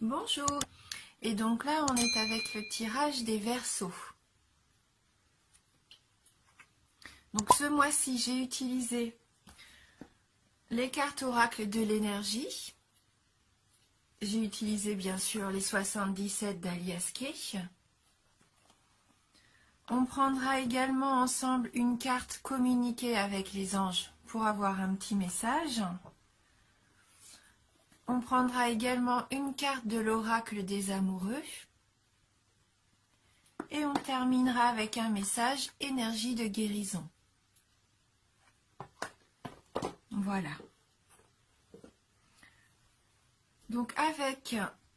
Bonjour. Et donc là, on est avec le tirage des Verseaux. Donc ce mois-ci, j'ai utilisé les cartes oracles de l'énergie. J'ai utilisé bien sûr les 77 d'Alias Kay. On prendra également ensemble une carte communiquée avec les anges pour avoir un petit message. On prendra également une carte de l'oracle des amoureux. Et on terminera avec un message énergie de guérison. Voilà. Donc avec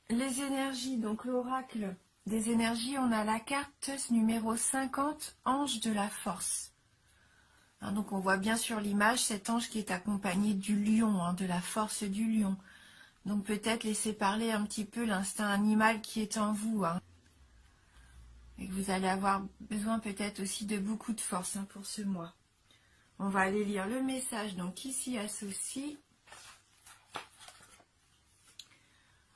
les énergies, donc l'oracle des énergies, on a la carte numéro 50, ange de la force. Donc on voit bien sur l'image cet ange qui est accompagné du lion, de la force du lion. Donc peut-être laisser parler un petit peu l'instinct animal qui est en vous. Et que vous allez avoir besoin peut-être aussi de beaucoup de force pour ce mois. On va aller lire le message donc qui s'y associe.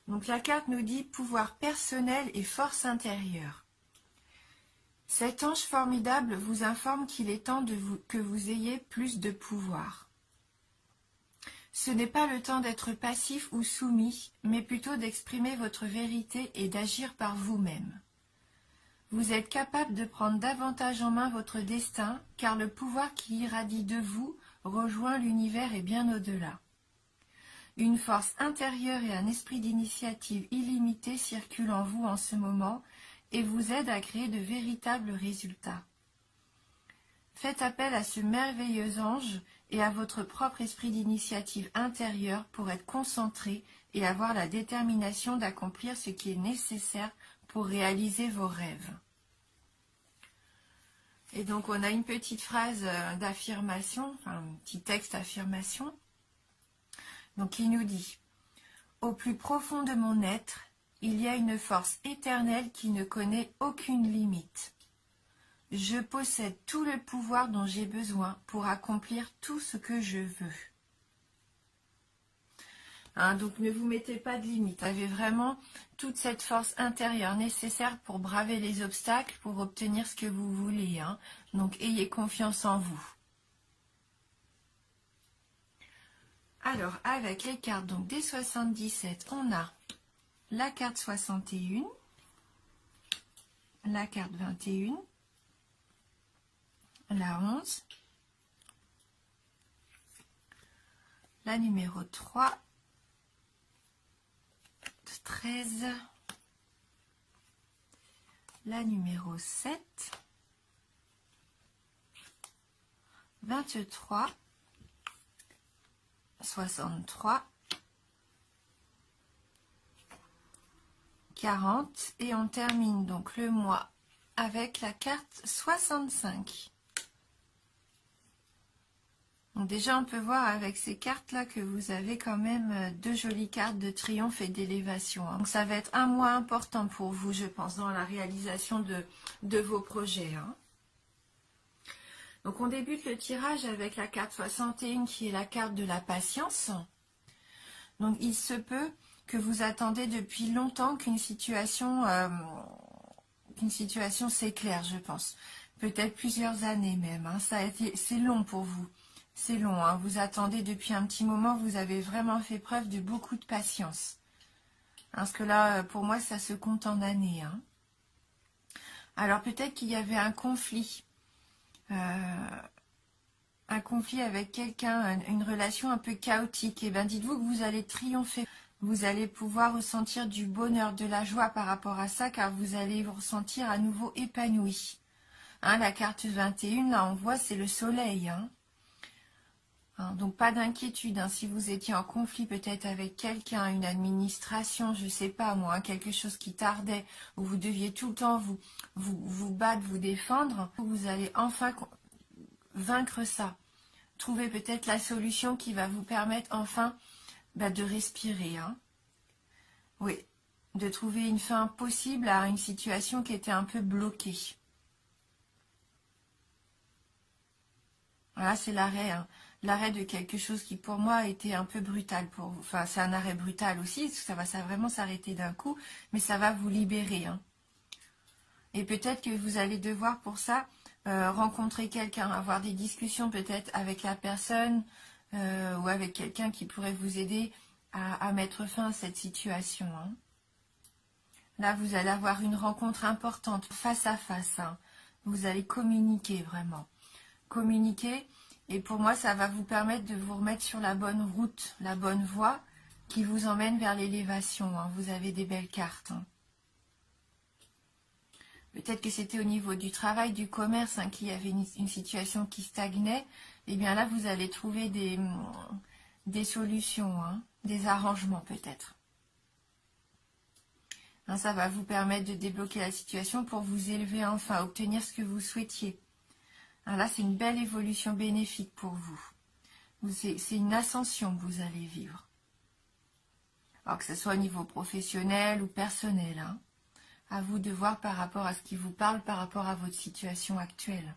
Donc la carte nous dit pouvoir personnel et force intérieure. Cet ange formidable vous informe qu'il est temps que vous ayez plus de pouvoir. Ce n'est pas le temps d'être passif ou soumis, mais plutôt d'exprimer votre vérité et d'agir par vous-même. Vous êtes capable de prendre davantage en main votre destin, car le pouvoir qui irradie de vous rejoint l'univers et bien au-delà. Une force intérieure et un esprit d'initiative illimité circulent en vous en ce moment et vous aident à créer de véritables résultats. Faites appel à ce merveilleux ange et à votre propre esprit d'initiative intérieure pour être concentré et avoir la détermination d'accomplir ce qui est nécessaire pour réaliser vos rêves. Et donc on a une petite phrase d'affirmation, un petit texte d'affirmation. Donc il nous dit « Au plus profond de mon être, il y a une force éternelle qui ne connaît aucune limite. Je possède tout le pouvoir dont j'ai besoin pour accomplir tout ce que je veux. » Donc ne vous mettez pas de limite. Vous avez vraiment toute cette force intérieure nécessaire pour braver les obstacles, pour obtenir ce que vous voulez. Donc ayez confiance en vous. Alors avec les cartes donc des 77, on a la carte 61, la carte 21, la 11, la numéro 3, 13, la numéro 7, 23, 63, 40 et on termine donc le mois avec la carte 65. Donc déjà on peut voir avec ces cartes là que vous avez quand même deux jolies cartes de triomphe et d'élévation. Donc ça va être un mois important pour vous, je pense, dans la réalisation de vos projets. Donc on débute le tirage avec la carte 61 qui est la carte de la patience. Donc il se peut que vous attendez depuis longtemps qu'une situation s'éclaire, je pense. Peut-être plusieurs années même. C'est long pour vous. C'est long. Vous attendez depuis un petit moment. Vous avez vraiment fait preuve de beaucoup de patience. Parce que là, pour moi, ça se compte en années. Alors peut-être qu'il y avait un conflit. Un conflit avec quelqu'un, une relation un peu chaotique. Et bien dites-vous que vous allez triompher. Vous allez pouvoir ressentir du bonheur, de la joie par rapport à ça, car vous allez vous ressentir à nouveau épanoui. La carte 21, là on voit, c'est le soleil. Donc pas d'inquiétude. Si vous étiez en conflit peut-être avec quelqu'un, une administration, je sais pas moi, quelque chose qui tardait, où vous deviez tout le temps vous battre, vous défendre, vous allez enfin vaincre ça. Trouver peut-être la solution qui va vous permettre enfin de respirer. Oui, de trouver une fin possible à une situation qui était un peu bloquée. Voilà, c'est l'arrêt. l'arrêt de quelque chose qui pour moi a été un peu brutal pour vous. Enfin, c'est un arrêt brutal aussi, ça va vraiment s'arrêter d'un coup, mais ça va vous libérer, hein. Et peut-être que vous allez devoir pour ça rencontrer quelqu'un, avoir des discussions peut-être avec la personne ou avec quelqu'un qui pourrait vous aider à mettre fin à cette situation, hein. Là, vous allez avoir une rencontre importante, face à face, hein. Vous allez communiquer vraiment. Communiquer, et pour moi, ça va vous permettre de vous remettre sur la bonne route, la bonne voie qui vous emmène vers l'élévation, hein. Vous avez des belles cartes, hein. Peut-être que c'était au niveau du travail, du commerce, hein, qu'il y avait une situation qui stagnait. Et bien là, vous allez trouver des solutions, hein, des arrangements peut-être. Hein, ça va vous permettre de débloquer la situation pour vous élever enfin, obtenir ce que vous souhaitiez. Hein, là, c'est une belle évolution bénéfique pour vous. C'est une ascension que vous allez vivre. Alors que ce soit au niveau professionnel ou personnel, hein. À vous de voir par rapport à ce qui vous parle, par rapport à votre situation actuelle.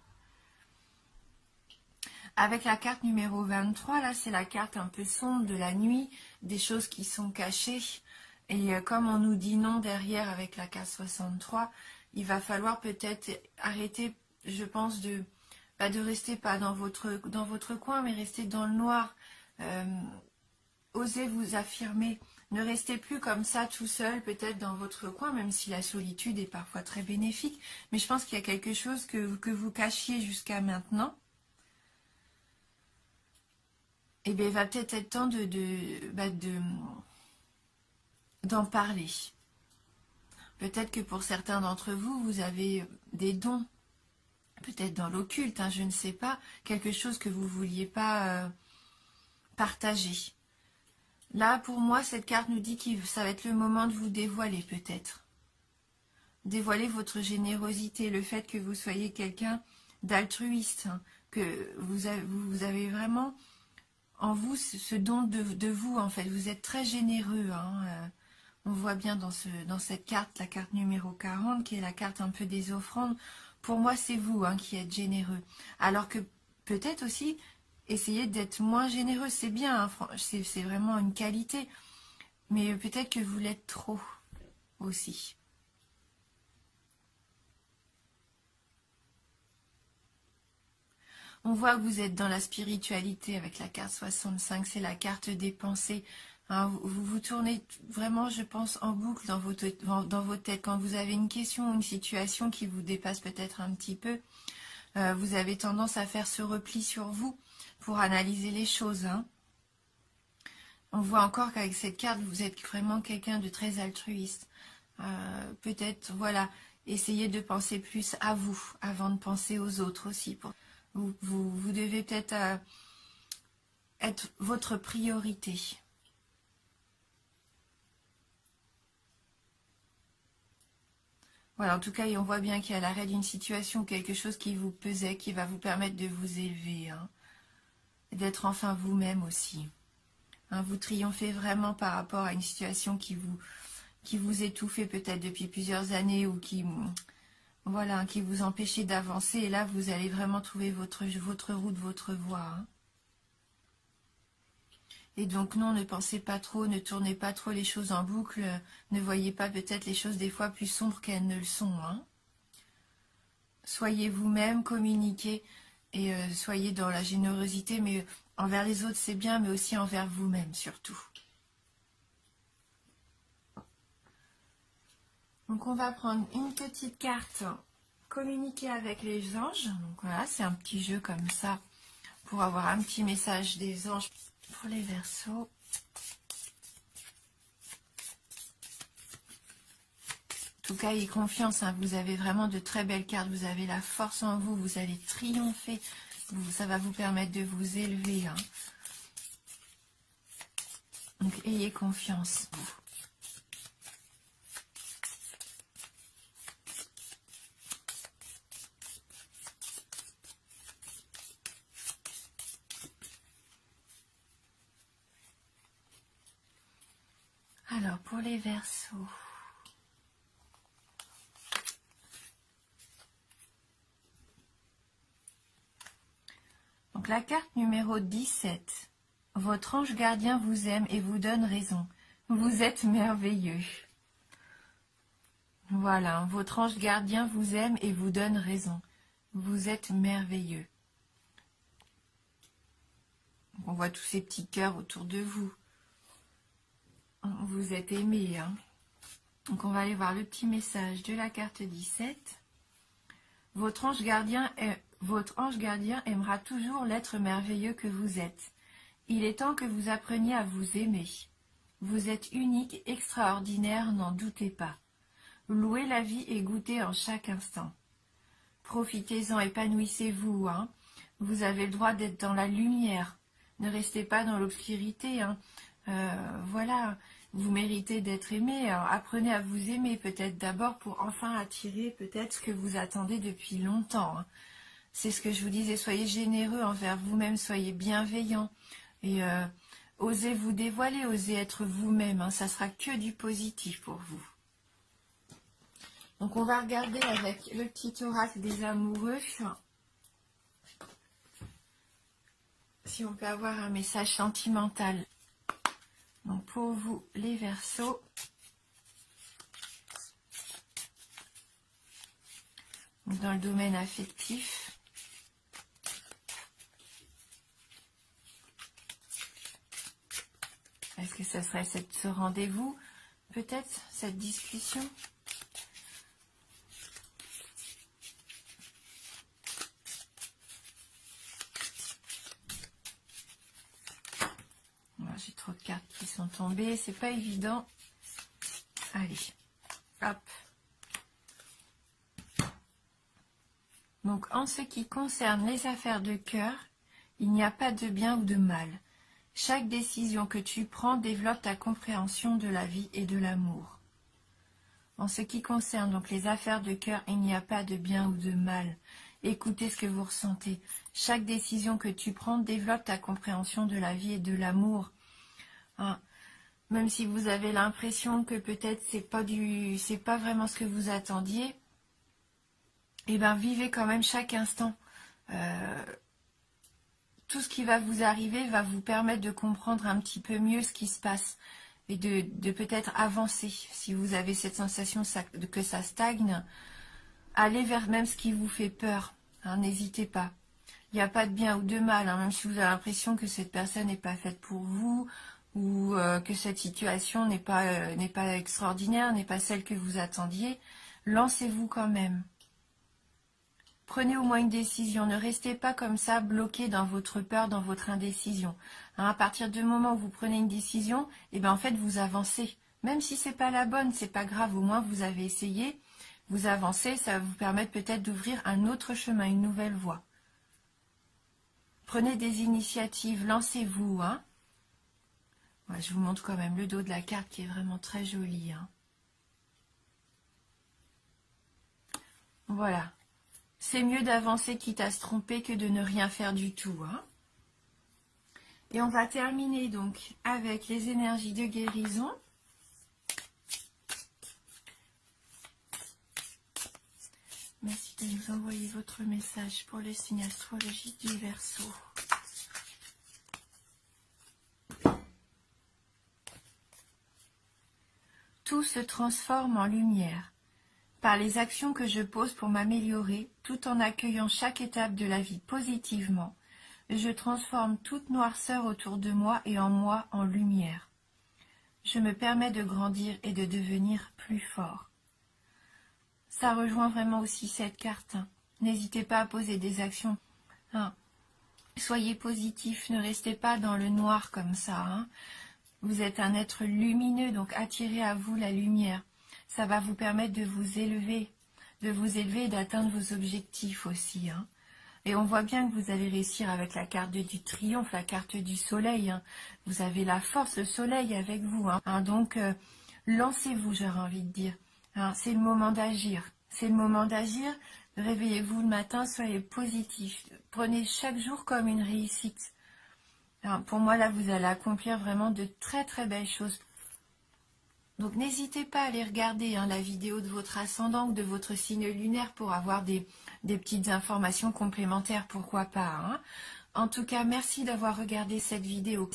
Avec la carte numéro 23, là, c'est la carte un peu sombre de la nuit, des choses qui sont cachées. Et comme on nous dit non derrière avec la carte 63, il va falloir peut-être arrêter, je pense, de rester pas dans votre coin, mais rester dans le noir. Osez vous affirmer. Ne restez plus comme ça tout seul, peut-être dans votre coin, même si la solitude est parfois très bénéfique. Mais je pense qu'il y a quelque chose que vous cachiez jusqu'à maintenant. Et bien, il va peut-être être temps d'en parler. Peut-être que pour certains d'entre vous, vous avez des dons, peut-être dans l'occulte, hein, je ne sais pas, quelque chose que vous ne vouliez pas partager. Là, pour moi, cette carte nous dit que ça va être le moment de vous dévoiler, peut-être. Dévoiler votre générosité, le fait que vous soyez quelqu'un d'altruiste, hein, que vous avez vraiment en vous ce don de vous, en fait. Vous êtes très généreux, hein. On voit bien dans cette carte, la carte numéro 40, qui est la carte un peu des offrandes. Pour moi, c'est vous, hein, qui êtes généreux. Alors que peut-être aussi, essayez d'être moins généreux. C'est bien, hein, c'est vraiment une qualité. Mais peut-être que vous l'êtes trop aussi. On voit que vous êtes dans la spiritualité avec la carte 65. C'est la carte des pensées. Hein, vous tournez vraiment, je pense, en boucle dans vos têtes. Quand vous avez une question ou une situation qui vous dépasse peut-être un petit peu, vous avez tendance à faire ce repli sur vous pour analyser les choses, hein. On voit encore qu'avec cette carte, vous êtes vraiment quelqu'un de très altruiste. Peut-être, voilà, essayez de penser plus à vous avant de penser aux autres aussi. Vous devez peut-être être votre priorité. Voilà, en tout cas, on voit bien qu'il y a l'arrêt d'une situation, quelque chose qui vous pesait, qui va vous permettre de vous élever, hein, d'être enfin vous-même aussi. Hein, vous triomphez vraiment par rapport à une situation qui vous étouffait peut-être depuis plusieurs années ou qui vous empêchait d'avancer. Et là, vous allez vraiment trouver votre route, votre voie, hein. Et donc non, ne pensez pas trop, ne tournez pas trop les choses en boucle, ne voyez pas peut-être les choses des fois plus sombres qu'elles ne le sont, hein. Soyez vous-même, communiquez et soyez dans la générosité, mais envers les autres c'est bien, mais aussi envers vous-même surtout. Donc on va prendre une petite carte, communiquer avec les anges. Donc voilà, c'est un petit jeu comme ça pour avoir un petit message des anges pour les Verseaux. En tout cas, ayez confiance, hein, vous avez vraiment de très belles cartes, vous avez la force en vous, vous allez triompher, ça va vous permettre de vous élever, hein. Donc ayez confiance. Alors, pour les Verseaux, donc la carte numéro 17. Votre ange gardien vous aime et vous donne raison. Vous êtes merveilleux. Voilà, votre ange gardien vous aime et vous donne raison. Vous êtes merveilleux. On voit tous ces petits cœurs autour de vous. Vous êtes aimé, hein. Donc on va aller voir le petit message de la carte 17. Votre ange gardien aimera toujours l'être merveilleux que vous êtes. Il est temps que vous appreniez à vous aimer. Vous êtes unique, extraordinaire, n'en doutez pas. Louez la vie et goûtez en chaque instant. Profitez-en, épanouissez-vous, hein. Vous avez le droit d'être dans la lumière. Ne restez pas dans l'obscurité, hein. Voilà, vous méritez d'être aimé. Alors, apprenez à vous aimer peut-être d'abord pour enfin attirer peut-être ce que vous attendez depuis longtemps, hein. C'est ce que je vous disais, soyez généreux envers vous-même, soyez bienveillant et osez vous dévoiler, osez être vous-même, hein. Ça sera que du positif pour vous. Donc on va regarder avec le petit oracle des amoureux si on peut avoir un message sentimental. Donc pour vous les Verseaux, dans le domaine affectif, est-ce que ça serait ce rendez-vous, peut-être cette discussion? J'ai trop de cartes qui sont tombées, c'est pas évident. Allez, hop. Donc, en ce qui concerne les affaires de cœur, il n'y a pas de bien ou de mal. Chaque décision que tu prends développe ta compréhension de la vie et de l'amour. En ce qui concerne donc les affaires de cœur, il n'y a pas de bien ou de mal. Écoutez ce que vous ressentez. Chaque décision que tu prends développe ta compréhension de la vie et de l'amour. Hein. Même si vous avez l'impression que peut-être c'est pas vraiment ce que vous attendiez, eh bien vivez quand même chaque instant. Tout ce qui va vous arriver va vous permettre de comprendre un petit peu mieux ce qui se passe et de peut-être avancer. Si vous avez cette sensation que ça stagne, allez vers même ce qui vous fait peur. Hein, n'hésitez pas. Il n'y a pas de bien ou de mal, hein, même si vous avez l'impression que cette personne n'est pas faite pour vous, ou que cette situation n'est pas extraordinaire, n'est pas celle que vous attendiez, lancez-vous quand même. Prenez au moins une décision, ne restez pas comme ça bloqué dans votre peur, dans votre indécision. Hein, à partir du moment où vous prenez une décision, eh ben en fait vous avancez. Même si c'est pas la bonne, c'est pas grave, au moins vous avez essayé, vous avancez, ça va vous permettre peut-être d'ouvrir un autre chemin, une nouvelle voie. Prenez des initiatives, lancez-vous, hein. Ouais, je vous montre quand même le dos de la carte qui est vraiment très joli. Hein. Voilà. C'est mieux d'avancer quitte à se tromper que de ne rien faire du tout. Hein. Et on va terminer donc avec les énergies de guérison. Merci de nous envoyer votre message pour le signe astrologique du Verseau. Tout se transforme en lumière. Par les actions que je pose pour m'améliorer, tout en accueillant chaque étape de la vie positivement, je transforme toute noirceur autour de moi et en moi en lumière. Je me permets de grandir et de devenir plus fort. Ça rejoint vraiment aussi cette carte. Hein. N'hésitez pas à poser des actions. Hein. Soyez positif, ne restez pas dans le noir comme ça. Hein. Vous êtes un être lumineux, donc attirez à vous la lumière. Ça va vous permettre de vous élever et d'atteindre vos objectifs aussi. Hein. Et on voit bien que vous allez réussir avec la carte du triomphe, la carte du soleil. Hein. Vous avez la force, le soleil avec vous. Hein. Donc, lancez-vous, j'aurais envie de dire. Hein. C'est le moment d'agir. C'est le moment d'agir. Réveillez-vous le matin, soyez positif. Prenez chaque jour comme une réussite. Alors, pour moi, là, vous allez accomplir vraiment de très très belles choses. Donc, n'hésitez pas à aller regarder la vidéo de votre ascendant ou de votre signe lunaire pour avoir des petites informations complémentaires, pourquoi pas. Hein. En tout cas, merci d'avoir regardé cette vidéo.